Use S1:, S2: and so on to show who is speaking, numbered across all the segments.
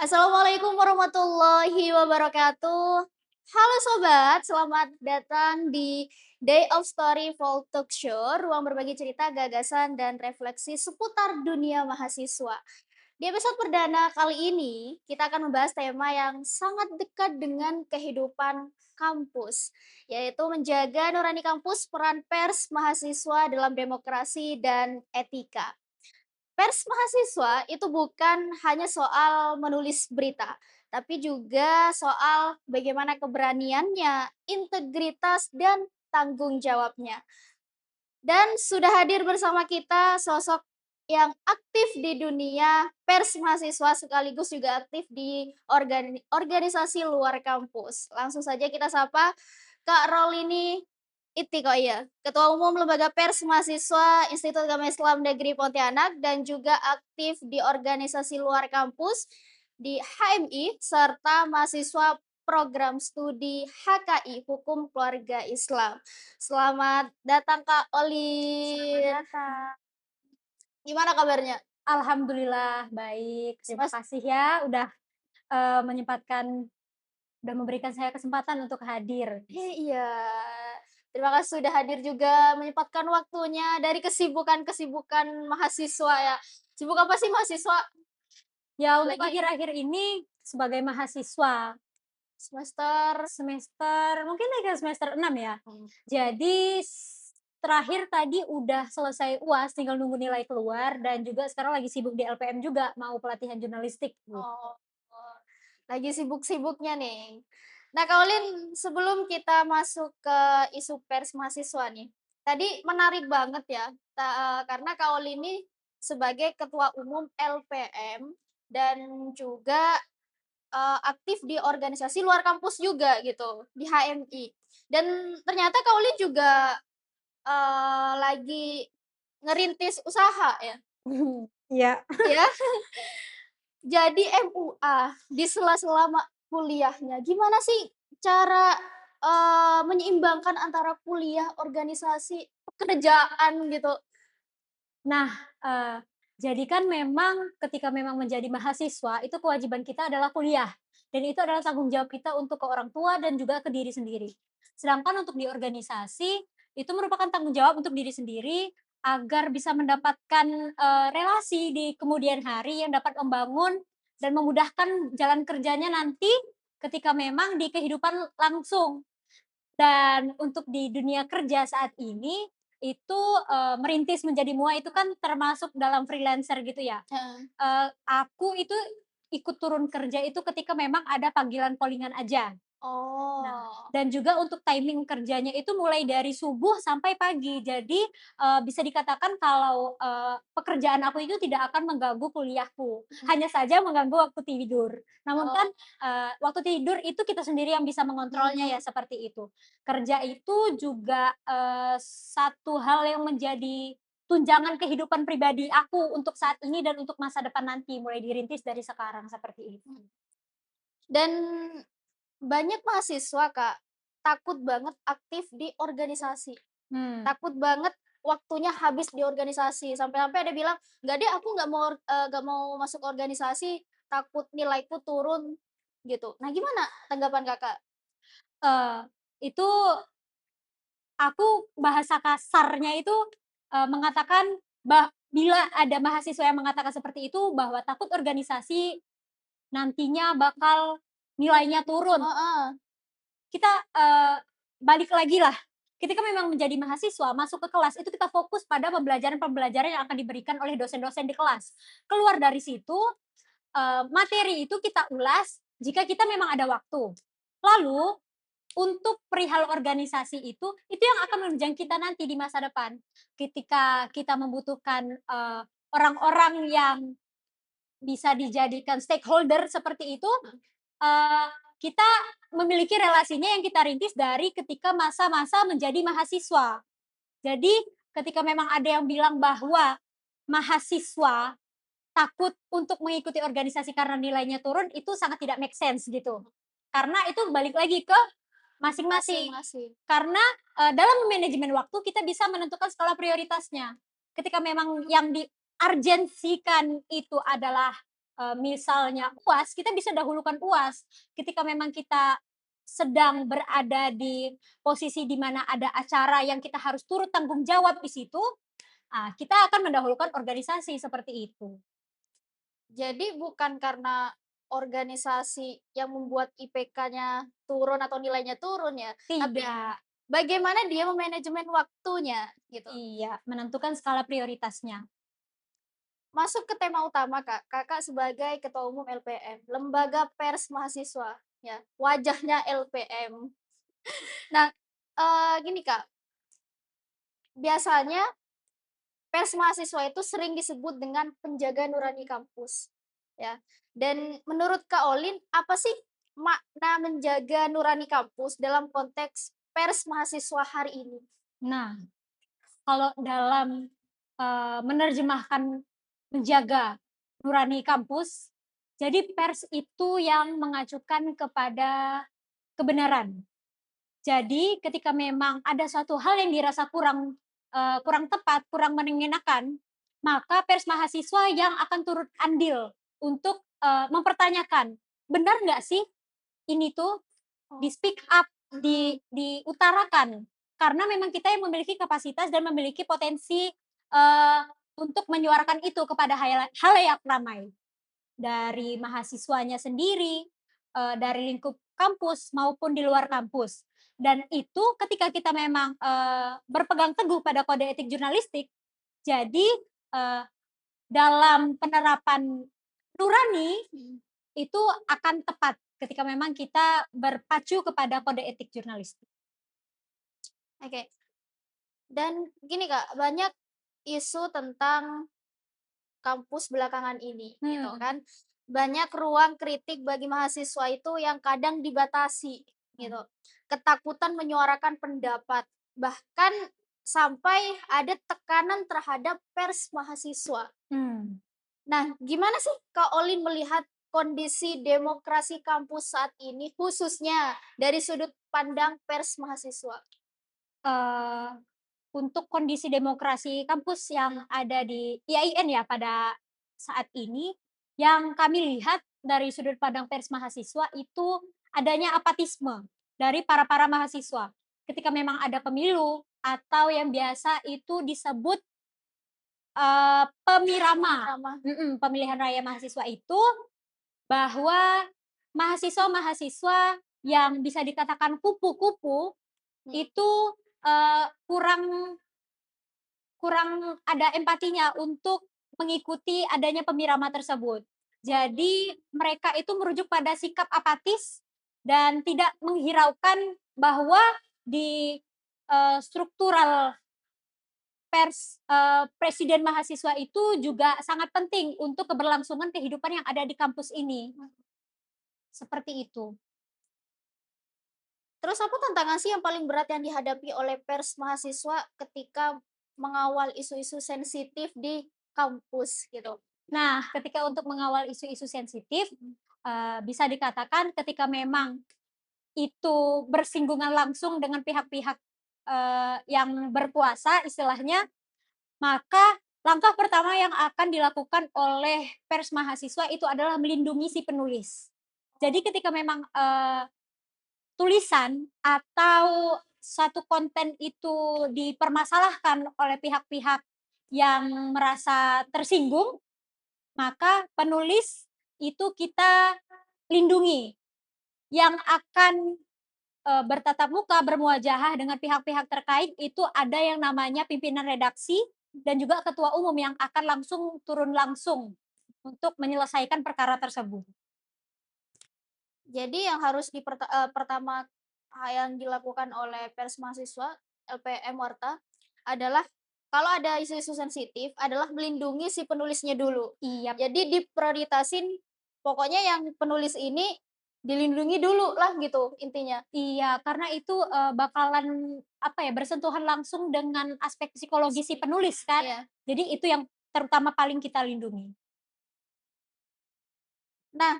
S1: Assalamualaikum warahmatullahi wabarakatuh. Halo sobat, selamat datang di Day of Story Folk Talk Show, ruang berbagi cerita, gagasan, dan refleksi seputar dunia mahasiswa. Di episode perdana kali ini, kita akan membahas tema yang sangat dekat dengan kehidupan kampus, yaitu menjaga nurani kampus, peran pers, mahasiswa dalam demokrasi, dan etika. Pers mahasiswa itu bukan hanya soal menulis berita, tapi juga soal bagaimana keberaniannya, integritas, dan tanggung jawabnya. Dan sudah hadir bersama kita sosok yang aktif di dunia pers mahasiswa sekaligus juga aktif di organisasi luar kampus. Langsung saja kita sapa Kak Rolini Itikoya, Ketua Umum Lembaga Pers Mahasiswa Institut Agama Islam Negeri Pontianak dan juga aktif di organisasi luar kampus di HMI serta mahasiswa program studi HKI Hukum Keluarga Islam. Selamat datang Kak Olin.
S2: Selamat datang.
S1: Gimana kabarnya?
S2: Alhamdulillah baik, terima
S1: Mas
S2: kasih ya udah memberikan saya kesempatan untuk hadir.
S1: iya. Terima kasih sudah hadir juga menyempatkan waktunya dari kesibukan-kesibukan mahasiswa ya. Sibuk apa sih mahasiswa
S2: Ya untuk
S1: lagi
S2: akhir-akhir ini sebagai mahasiswa
S1: semester?
S2: mungkin lagi semester 6 ya.
S1: Hmm.
S2: Jadi terakhir tadi udah selesai UAS tinggal nunggu nilai keluar dan juga sekarang lagi sibuk di LPM juga mau pelatihan jurnalistik gitu.
S1: Oh, lagi sibuk-sibuknya nih. Nah, Kak Olin, sebelum kita masuk ke isu pers mahasiswa nih, tadi menarik banget ya, karena Kak Olin ini sebagai Ketua Umum LPM dan juga aktif di organisasi luar kampus juga gitu, di HMI. Dan ternyata Kak Olin juga lagi ngerintis usaha ya?
S2: Iya.
S1: Ya, jadi MUA di sela-sela kuliahnya, gimana sih cara, menyeimbangkan antara kuliah, organisasi, pekerjaan gitu?
S2: Nah, eee, jadi kan memang ketika memang menjadi mahasiswa, itu kewajiban kita adalah kuliah, dan itu adalah tanggung jawab kita untuk ke orang tua dan juga ke diri sendiri. Sedangkan untuk di organisasi, itu merupakan tanggung jawab untuk diri sendiri, agar bisa mendapatkan, relasi di kemudian hari yang dapat membangun dan memudahkan jalan kerjanya nanti ketika memang di kehidupan langsung. Dan untuk di dunia kerja saat ini, itu, merintis menjadi MUA itu kan termasuk dalam freelancer gitu ya.
S1: Heeh.
S2: Aku itu ikut turun kerja itu ketika memang ada panggilan calling-an aja. Nah,
S1: Oh,
S2: dan juga untuk timing kerjanya itu mulai dari subuh sampai pagi. Jadi, bisa dikatakan kalau, pekerjaan aku itu tidak akan mengganggu kuliahku,
S1: mhm,
S2: hanya saja mengganggu waktu tidur. Namun kan,
S1: oh,
S2: waktu tidur itu kita sendiri yang bisa mengontrolnya ya,
S1: mhm.
S2: seperti itu. Kerja itu juga, satu hal yang menjadi tunjangan kehidupan pribadi aku untuk saat ini dan untuk masa depan nanti, mulai dirintis dari sekarang, seperti itu.
S1: Dan banyak mahasiswa, Kak, takut banget aktif di organisasi.
S2: Hmm.
S1: Takut banget waktunya habis di organisasi, sampai-sampai ada bilang, "Nggak deh, aku nggak mau masuk organisasi, takut nilaiku turun," gitu. Nah, gimana tanggapan Kakak?
S2: Eee, itu Aku bahasa kasarnya itu, mengatakan bila ada mahasiswa yang mengatakan seperti itu, bahwa takut organisasi nantinya bakal nilainya turun.
S1: Heeh,
S2: Kita, balik lagi lah, ketika memang menjadi mahasiswa, masuk ke kelas, itu kita fokus pada pembelajaran-pembelajaran yang akan diberikan oleh dosen-dosen di kelas. Keluar dari situ, materi itu kita ulas jika kita memang ada waktu. Lalu untuk perihal organisasi itu yang akan menunjang kita nanti di masa depan. Ketika kita membutuhkan, orang-orang yang bisa dijadikan stakeholder seperti itu, eee, kita memiliki relasinya yang kita rintis dari ketika masa-masa menjadi mahasiswa. Jadi ketika memang ada yang bilang bahwa mahasiswa takut untuk mengikuti organisasi karena nilainya turun, itu sangat tidak make sense gitu. Karena itu balik lagi ke masing-masing.
S1: masing-masing.
S2: Karena, dalam manajemen waktu kita bisa menentukan skala prioritasnya. Ketika memang yang diarjensikan itu adalah misalnya UAS, kita bisa dahulukan UAS. Ketika memang kita sedang berada di posisi di mana ada acara yang kita harus turut tanggung jawab di situ, kita akan mendahulukan organisasi seperti itu.
S1: Jadi bukan karena organisasi yang membuat IPK-nya turun atau nilainya turun ya, tapi
S2: Tidak,
S1: bagaimana dia memanajemen waktunya gitu.
S2: iya, menentukan skala prioritasnya.
S1: Masuk ke tema utama Kak, Kakak sebagai Ketua Umum LPM, Lembaga Pers Mahasiswa ya, wajahnya LPM. Nah, gini Kak, biasanya pers mahasiswa itu sering disebut dengan penjaga nurani kampus, ya. Dan menurut Kak Olin, apa sih makna menjaga nurani kampus dalam konteks pers mahasiswa hari ini?
S2: Nah, kalau dalam, menerjemahkan menjaga nurani kampus, jadi pers itu yang mengacukan kepada kebenaran. Jadi ketika memang ada suatu hal yang dirasa kurang tepat, kurang mengenakan, maka pers mahasiswa yang akan turut andil untuk, mempertanyakan, "Benar nggak sih ini tuh?"
S1: Oh,
S2: Di-speak up, diutarakan. Karena memang kita yang memiliki kapasitas dan memiliki potensi, untuk menyuarakan itu kepada khalayak ramai. Dari mahasiswanya sendiri, dari lingkup kampus maupun di luar kampus. Dan itu ketika kita memang, berpegang teguh pada kode etik jurnalistik, jadi, eee, dalam penerapan nurani,
S1: mhm,
S2: itu akan tepat ketika memang kita berpacu kepada kode etik jurnalistik.
S1: oke. Dan gini Kak, banyak isu tentang kampus belakangan ini, gitu
S2: Hmm.
S1: kan. Banyak ruang kritik bagi mahasiswa itu yang kadang dibatasi, gitu. Ketakutan menyuarakan pendapat, bahkan sampai ada tekanan terhadap pers mahasiswa.
S2: Hmm.
S1: Nah, gimana sih Kak Olin melihat kondisi demokrasi kampus saat ini, khususnya dari sudut pandang pers mahasiswa?
S2: eee, untuk kondisi demokrasi kampus yang ada di IAIN ya pada saat ini, yang kami lihat dari sudut pandang pers mahasiswa itu adanya apatisme dari para mahasiswa. Ketika memang ada pemilu atau yang biasa itu disebut, pemirama,
S1: Ramah,
S2: pemilihan raya mahasiswa itu, bahwa mahasiswa-mahasiswa yang bisa dikatakan kupu-kupu
S1: mhm.
S2: itu, kurang kurang ada empatinya untuk mengikuti adanya pemirama tersebut. Jadi mereka itu merujuk pada sikap apatis dan tidak menghiraukan bahwa di, struktural presiden mahasiswa itu juga sangat penting untuk keberlangsungan kehidupan yang ada di kampus ini, seperti itu.
S1: Terus apa tantangan sih yang paling berat yang dihadapi oleh pers mahasiswa ketika mengawal isu-isu sensitif di kampus gitu?
S2: Nah, ketika untuk mengawal isu-isu sensitif,
S1: Mhm.
S2: bisa dikatakan ketika memang itu bersinggungan langsung dengan pihak-pihak, yang berkuasa istilahnya, maka langkah pertama yang akan dilakukan oleh pers mahasiswa itu adalah melindungi si penulis. Jadi ketika memang, tulisan atau satu konten itu dipermasalahkan oleh pihak-pihak yang merasa tersinggung, maka penulis itu kita lindungi, yang akan bertatap muka, bermuajahah dengan pihak-pihak terkait itu ada yang namanya pimpinan redaksi dan juga ketua umum yang akan turun langsung untuk menyelesaikan perkara tersebut.
S1: Jadi yang harus pertama yang dilakukan oleh pers mahasiswa, LPM Warta, adalah kalau ada isu-isu sensitif adalah melindungi si penulisnya dulu.
S2: Iya,
S1: Jadi diprioritasin, pokoknya yang penulis ini dilindungi dulu lah gitu intinya.
S2: iya, karena itu, bakalan apa ya, bersentuhan langsung dengan aspek psikologis si penulis kan.
S1: Iya.
S2: Jadi itu yang terutama paling kita lindungi.
S1: Nah,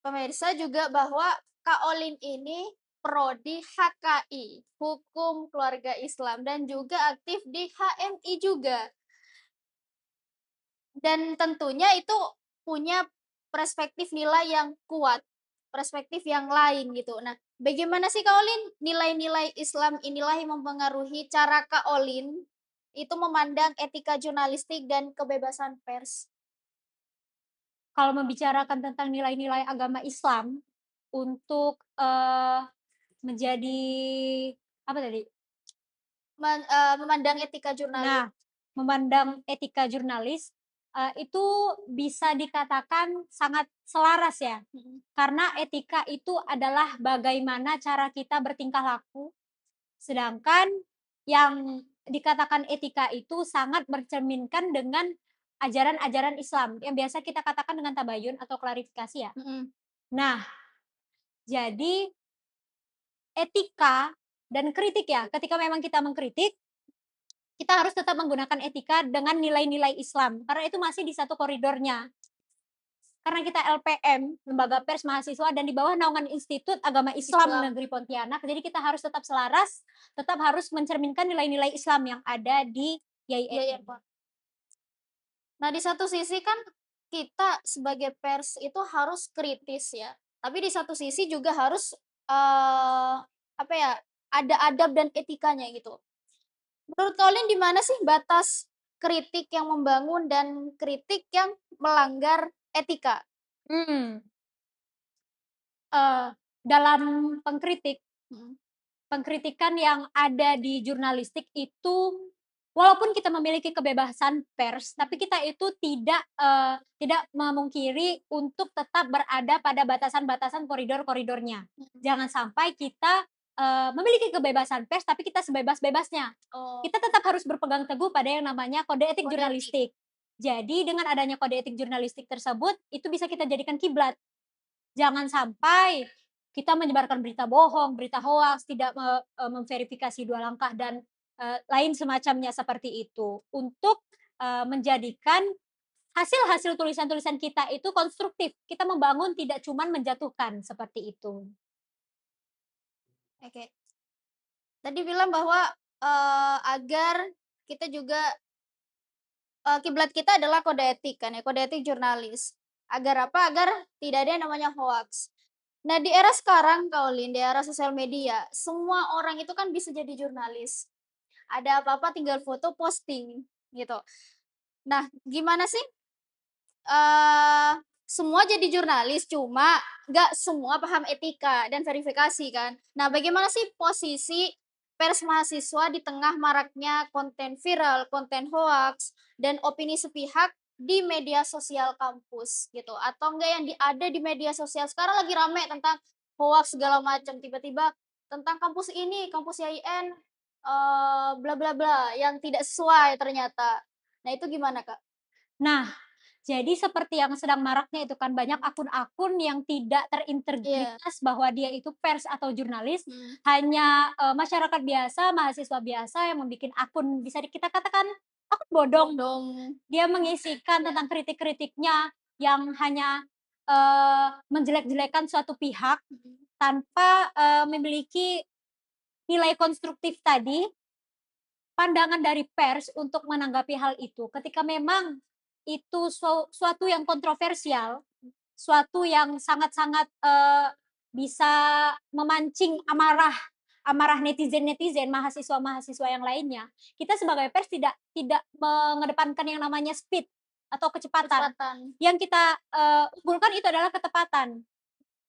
S1: pemirsa juga bahwa Kak Olin ini prodi HKI, Hukum Keluarga Islam, dan juga aktif di HMI juga. Dan tentunya itu punya perspektif nilai yang kuat, perspektif yang lain gitu. Nah, bagaimana sih Kak Olin nilai-nilai Islam inilah yang mempengaruhi cara Kak Olin itu memandang etika jurnalistik dan kebebasan pers?
S2: Kalau membicarakan tentang nilai-nilai agama Islam untuk, menjadi apa tadi?
S1: Memandang etika jurnalis.
S2: Nah, memandang etika jurnalis, itu bisa dikatakan sangat selaras ya,
S1: Mhm,
S2: karena etika itu adalah bagaimana cara kita bertingkah laku, sedangkan yang dikatakan etika itu sangat bercerminkan dengan ajaran-ajaran Islam, yang biasa kita katakan dengan tabayun atau klarifikasi ya.
S1: mhm.
S2: Nah, jadi etika dan kritik ya, ketika memang kita mengkritik, kita harus tetap menggunakan etika dengan nilai-nilai Islam, karena itu masih di satu koridornya. Karena kita LPM, Lembaga Pers Mahasiswa, dan di bawah naungan Institut Agama Islam
S1: Islam.
S2: Negeri Pontianak, jadi kita harus tetap selaras, tetap harus mencerminkan nilai-nilai Islam yang ada di
S1: Iya iya,
S2: YIN.
S1: Pak. Nah, di satu sisi kan kita sebagai pers itu harus kritis ya, tapi di satu sisi juga harus, apa ya, ada adab dan etikanya gitu. Menurut kalian di mana sih batas kritik yang membangun dan kritik yang melanggar etika?
S2: Hmm, dalam pengkritik
S1: Mhm,
S2: Pengkritikan yang ada di jurnalistik itu, walaupun kita memiliki kebebasan pers, tapi kita itu tidak memungkiri untuk tetap berada pada batasan-batasan koridor-koridornya.
S1: mhm.
S2: Jangan sampai kita, memiliki kebebasan pers, tapi kita sebebas-bebasnya.
S1: Oh,
S2: Kita tetap harus berpegang teguh pada yang namanya kode etik
S1: kode etik.
S2: jurnalistik. Jadi dengan adanya kode etik jurnalistik tersebut, itu bisa kita jadikan kiblat. Jangan sampai kita menyebarkan berita bohong, berita hoaks, tidak memverifikasi 2 langkah dan, lain semacamnya seperti itu. Untuk, menjadikan hasil-hasil tulisan-tulisan kita itu konstruktif, kita membangun tidak cuman menjatuhkan, seperti itu.
S1: Oke. Tadi bilang bahwa, agar kita juga kiblat kita adalah kode etik kan ya, kode etik jurnalis. Agar apa? Agar tidak ada yang namanya hoaks. Nah, di era sekarang Kak Olin, di era sosial media, semua orang itu kan bisa jadi jurnalis. Ada apa-apa tinggal foto, posting, gitu. Nah, gimana sih, eee, semua jadi jurnalis, cuma nggak semua paham etika dan verifikasi kan. Nah, bagaimana sih posisi pers mahasiswa di tengah maraknya konten viral, konten hoaks, dan opini sepihak di media sosial kampus gitu? Atau enggak yang ada di media sosial sekarang lagi rame tentang hoaks segala macam, tiba-tiba tentang kampus ini, kampus YIN, bla bla bla, yang tidak sesuai ternyata. Nah, itu gimana, Kak?
S2: Nah, jadi seperti yang sedang maraknya itu kan banyak akun-akun yang tidak
S1: Iya,
S2: terintegritas bahwa dia itu pers atau jurnalis,
S1: mhm.
S2: hanya, masyarakat biasa, mahasiswa biasa yang membikin akun bisa kita katakan akun bodong.
S1: Bodong.
S2: Dia mengisikan
S1: Iya,
S2: tentang kritik-kritiknya yang hanya, menjelek-jelekan suatu pihak
S1: mhm.
S2: tanpa, memiliki nilai konstruktif tadi. Pandangan dari pers untuk menanggapi hal itu ketika memang itu suatu yang kontroversial, suatu yang sangat-sangat, bisa memancing amarah amarah netizen-netizen, mahasiswa-mahasiswa yang lainnya, kita sebagai pers tidak mengedepankan yang namanya speed atau kecepatan.
S1: Kecepatan.
S2: Yang kita, unggulkan itu adalah ketepatan.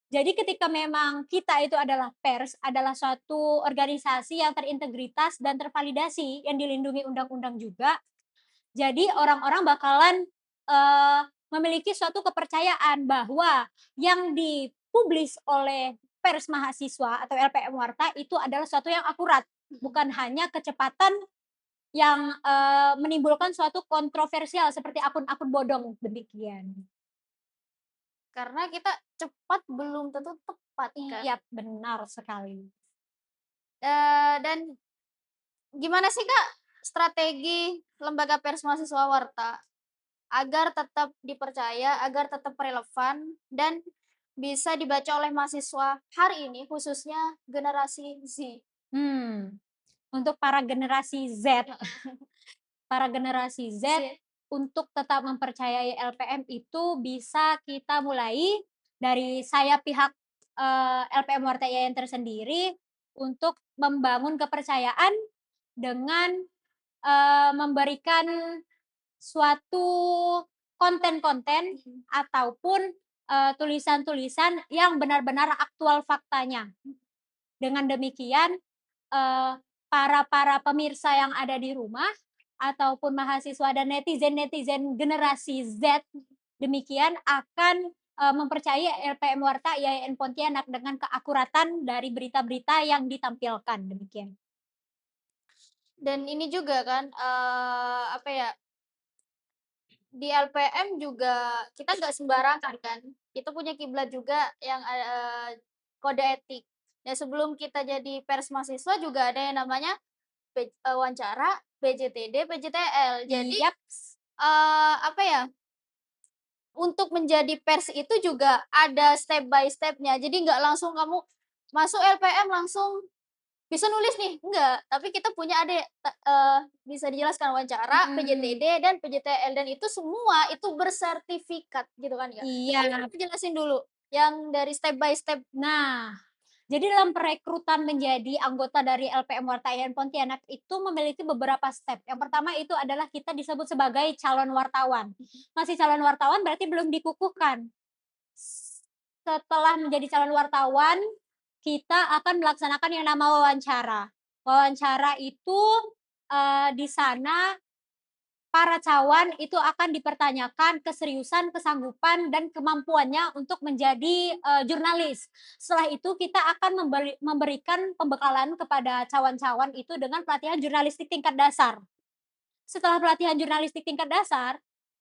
S2: Jadi ketika memang kita itu adalah pers, adalah suatu organisasi yang terintegritas dan tervalidasi, yang dilindungi undang-undang juga, jadi orang-orang bakalan, memiliki suatu kepercayaan bahwa yang dipublis oleh pers mahasiswa atau LPM Warta itu adalah suatu yang akurat,
S1: Mhm.
S2: bukan hanya kecepatan yang, menimbulkan suatu kontroversial seperti akun-akun bodong, demikian.
S1: Karena kita cepat belum tentu tepat kan.
S2: Iya, benar sekali.
S1: Dan gimana sih, Kak, strategi lembaga pers mahasiswa Warta agar tetap dipercaya, agar tetap relevan dan bisa dibaca oleh mahasiswa hari ini, khususnya generasi Z?
S2: Untuk para generasi Z
S1: Heeh,
S2: para generasi Z,
S1: Z.
S2: untuk tetap mempercayai LPM itu bisa kita mulai dari saya pihak, LPM Warta IAIN tersendiri untuk membangun kepercayaan dengan, memberikan suatu konten-konten
S1: Mhm.
S2: ataupun, tulisan-tulisan yang benar-benar aktual faktanya. Dengan demikian, eee, para pemirsa yang ada di rumah, ataupun mahasiswa dan netizen-netizen generasi Z, demikian akan, mempercayai LPM Warta IAIN Pontianak dengan keakuratan dari berita-berita yang ditampilkan, demikian.
S1: Dan ini juga kan, apa ya, di LPM juga kita nggak sembarangan kan, kita punya kiblat juga yang, kode etik. Dan sebelum kita jadi pers mahasiswa juga ada yang namanya wawancara, PJTD, PJTL. Jadi,
S2: Yaps,
S1: apa ya, untuk menjadi pers itu juga ada step by step-nya. Jadi nggak langsung kamu masuk LPM langsung bisa nulis nih, enggak. Tapi kita punya ada bisa dijelaskan wawancara,
S2: mhm,
S1: PJTD, dan PJTL, dan itu semua itu bersertifikat gitu kan ya.
S2: iya.
S1: Mungkin aku jelasin dulu yang dari step by step.
S2: Nah, jadi dalam perekrutan menjadi anggota dari LPM Warta IAIN Pontianak itu memiliki beberapa step. Yang pertama itu adalah kita disebut sebagai calon wartawan. Masih calon wartawan berarti belum dikukuhkan. Setelah menjadi calon wartawan, kita akan melaksanakan yang nama wawancara. Wawancara itu, di sana para cawan itu akan dipertanyakan keseriusan, kesanggupan, dan kemampuannya untuk menjadi, jurnalis. Setelah itu kita akan memberikan pembekalan kepada cawan-cawan itu dengan pelatihan jurnalistik tingkat dasar. Setelah pelatihan jurnalistik tingkat dasar,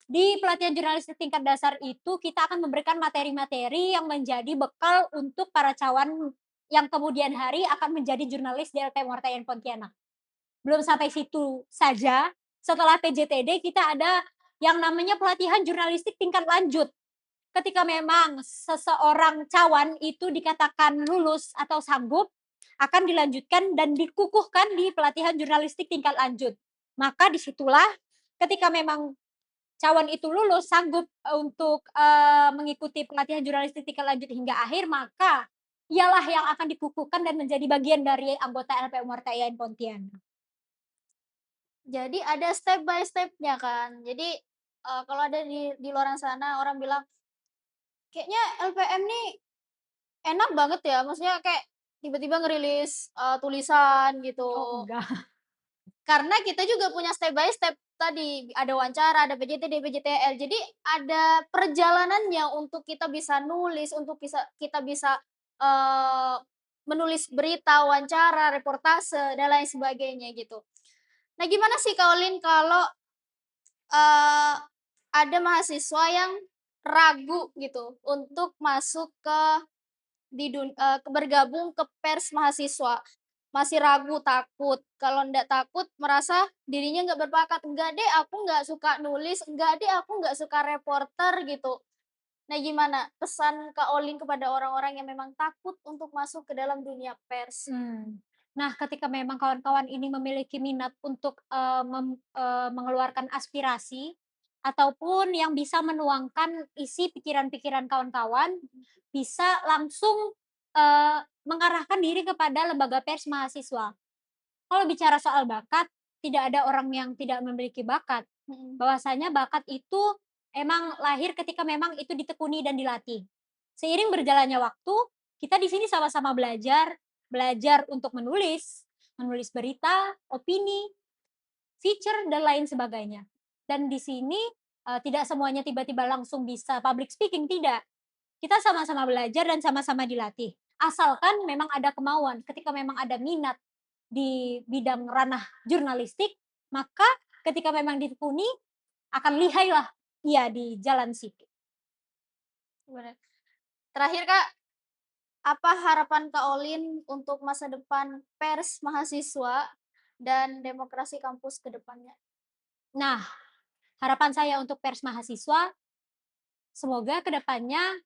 S2: di pelatihan jurnalistik tingkat dasar itu kita akan memberikan materi-materi yang menjadi bekal untuk para cawan yang kemudian hari akan menjadi jurnalis di LPM Warta IAIN Pontianak. Belum sampai situ saja, setelah PJTD kita ada yang namanya pelatihan jurnalistik tingkat lanjut. Ketika memang seseorang cawan itu dikatakan lulus atau sanggup, akan dilanjutkan dan dikukuhkan di pelatihan jurnalistik tingkat lanjut. Maka disitulah ketika memang cawan itu lulus sanggup, untuk, mengikuti pelatihan jurnalistik tingkat lanjut hingga akhir, maka ialah yang akan dikukuhkan dan menjadi bagian dari anggota LPM Warta IAIN Pontianak.
S1: Jadi ada step by step-nya kan. Jadi, kalau ada di luaran sana orang bilang, "Kayaknya LPM nih enak banget ya," maksudnya kayak tiba-tiba ngerilis, tulisan
S2: Oh
S1: gitu.
S2: enggak.
S1: Karena kita juga punya step by step tadi, ada wawancara, ada PJTD, PJTL. Jadi ada perjalanannya untuk kita bisa nulis, untuk kita bisa, eee, menulis berita, wawancara, reportase, dan lain sebagainya gitu. Nah, gimana sih Kak Olin kalau, eee, ada mahasiswa yang ragu gitu untuk masuk ke bergabung ke pers mahasiswa? Masih ragu, takut. Kalau ndak takut merasa dirinya nggak berbakat, "Enggak deh, aku nggak suka nulis, enggak deh, aku nggak suka reporter," gitu. Nah, gimana pesan Kak Olin kepada orang-orang yang memang takut untuk masuk ke dalam dunia pers?
S2: Nah, ketika memang kawan-kawan ini memiliki minat untuk, mengeluarkan aspirasi, ataupun yang bisa menuangkan isi pikiran-pikiran kawan-kawan, bisa langsung, mengarahkan diri kepada lembaga pers mahasiswa. Kalau bicara soal bakat, tidak ada orang yang tidak memiliki bakat.
S1: Mhm.
S2: Bahwasanya bakat itu emang lahir ketika memang itu ditekuni dan dilatih. Seiring berjalannya waktu, kita di sini sama-sama belajar, belajar untuk menulis, menulis berita, opini, feature, dan lain sebagainya. Dan di sini, tidak semuanya tiba-tiba langsung bisa public speaking, tidak. Kita sama-sama belajar dan sama-sama dilatih. Asalkan memang ada kemauan, ketika memang ada minat di bidang ranah jurnalistik, maka ketika memang ditekuni akan lihailah ia di jalan situ.
S1: Bener. Terakhir Kak, apa harapan Kak Olin untuk masa depan pers mahasiswa dan demokrasi kampus ke depannya?
S2: Nah, harapan saya untuk pers mahasiswa, semoga ke depannya,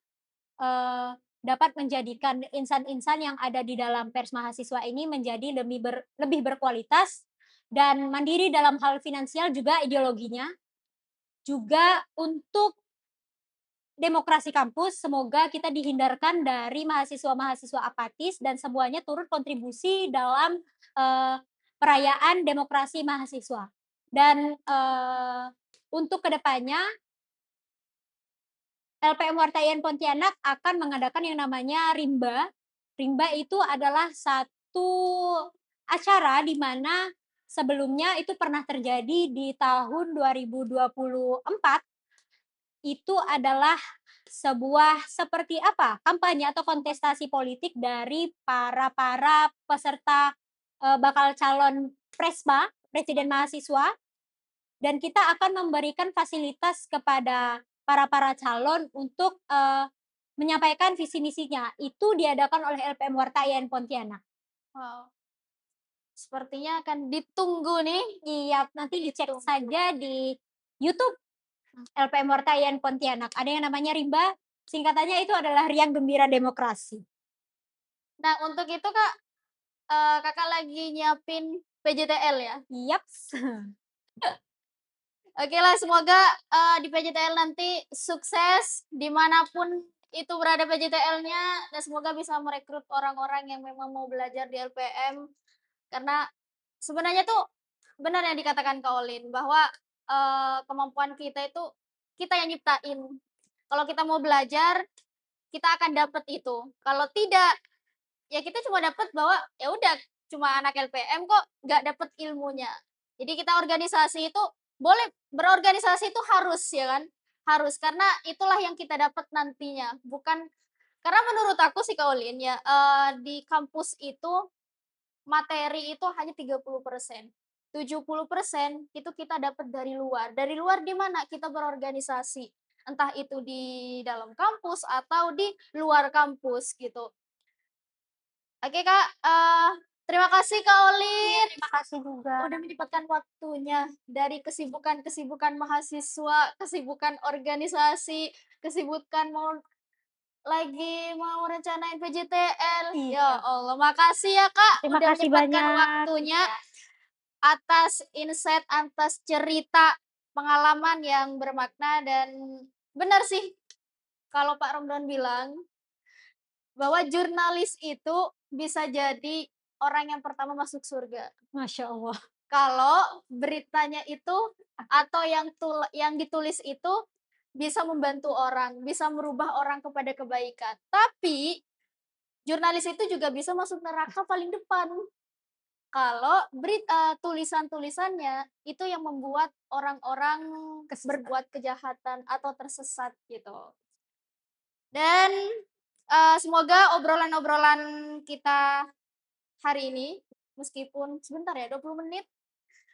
S2: dapat menjadikan insan-insan yang ada di dalam pers mahasiswa ini menjadi lebih berkualitas dan mandiri dalam hal finansial juga ideologinya, juga untuk demokrasi kampus, semoga kita dihindarkan dari mahasiswa-mahasiswa apatis dan semuanya turut kontribusi dalam, perayaan demokrasi mahasiswa. Dan, untuk kedepannya LPM Warta-IAIN Pontianak akan mengadakan yang namanya Rimba. Rimba itu adalah satu acara di mana sebelumnya itu pernah terjadi di tahun 2024. Itu adalah sebuah seperti apa, kampanye atau kontestasi politik dari para peserta, bakal calon Presma, presiden mahasiswa, dan kita akan memberikan fasilitas kepada para calon untuk, menyampaikan visi misinya. Itu diadakan oleh LPM Warta IAIN Pontianak.
S1: Wow, sepertinya akan ditunggu nih.
S2: Iya, nanti dicek
S1: Ditunggu.
S2: saja di YouTube LPM Warta IAIN Pontianak. Ada yang namanya Rimba, singkatannya itu adalah Riang Gembira Demokrasi.
S1: Nah, untuk itu Kak, Kakak lagi nyiapin PJTL ya?
S2: Yaps.
S1: Oke lah, semoga, di PJTL nanti sukses dimanapun itu berada PJTL-nya, dan semoga bisa merekrut orang-orang yang memang mau belajar di LPM. Karena sebenarnya tuh benar yang dikatakan Kak Olin, bahwa, kemampuan kita itu kita yang nyiptain. Kalau kita mau belajar, kita akan dapat itu. Kalau tidak, ya kita cuma dapat bahwa, ya udah cuma anak LPM kok nggak dapat ilmunya. Jadi kita organisasi itu boleh berorganisasi itu harus ya kan, harus karena itulah yang kita dapat nantinya, bukan karena menurut aku sih Kak Olin ya, di kampus itu materi itu hanya 30%, 70% itu kita dapat dari luar. Dari luar di mana? Kita berorganisasi, entah itu di dalam kampus atau di luar kampus gitu. Oke Kak, terima kasih Kak
S2: Iya,
S1: Olin,
S2: terima kasih juga.
S1: udah menyempatkan waktunya dari kesibukan-kesibukan mahasiswa, kesibukan organisasi, kesibukan mau rencanain PJTL. Ya
S2: Iya,
S1: Allah, makasih ya Kak,
S2: terima
S1: udah
S2: kasih
S1: menyempatkan
S2: banyak.
S1: waktunya
S2: Iya.
S1: atas insight, atas cerita, pengalaman yang bermakna dan benar sih kalau Pak Romdon bilang bahwa jurnalis itu bisa jadi orang yang pertama masuk surga.
S2: Masya Allah.
S1: Kalau beritanya itu atau yang ditulis itu bisa membantu orang, bisa merubah orang kepada kebaikan. Tapi jurnalis itu juga bisa masuk neraka paling depan. Kalau tulisan-tulisannya itu yang membuat orang-orang berbuat kejahatan atau tersesat gitu. Dan, semoga obrolan-obrolan kita hari ini, meskipun sebentar ya 20 menit,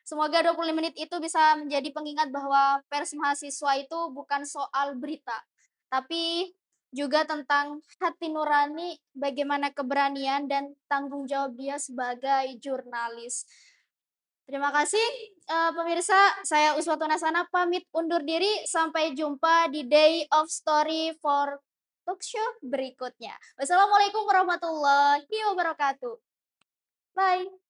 S1: semoga 20 menit itu bisa menjadi pengingat bahwa pers mahasiswa itu bukan soal berita, tapi juga tentang hati nurani, bagaimana keberanian dan tanggung jawab dia sebagai jurnalis. Terima kasih, pemirsa, saya Uswatun Hasana pamit undur diri, sampai jumpa di Day of Story for Talkshow berikutnya. Wassalamualaikum warahmatullahi wabarakatuh. Bye.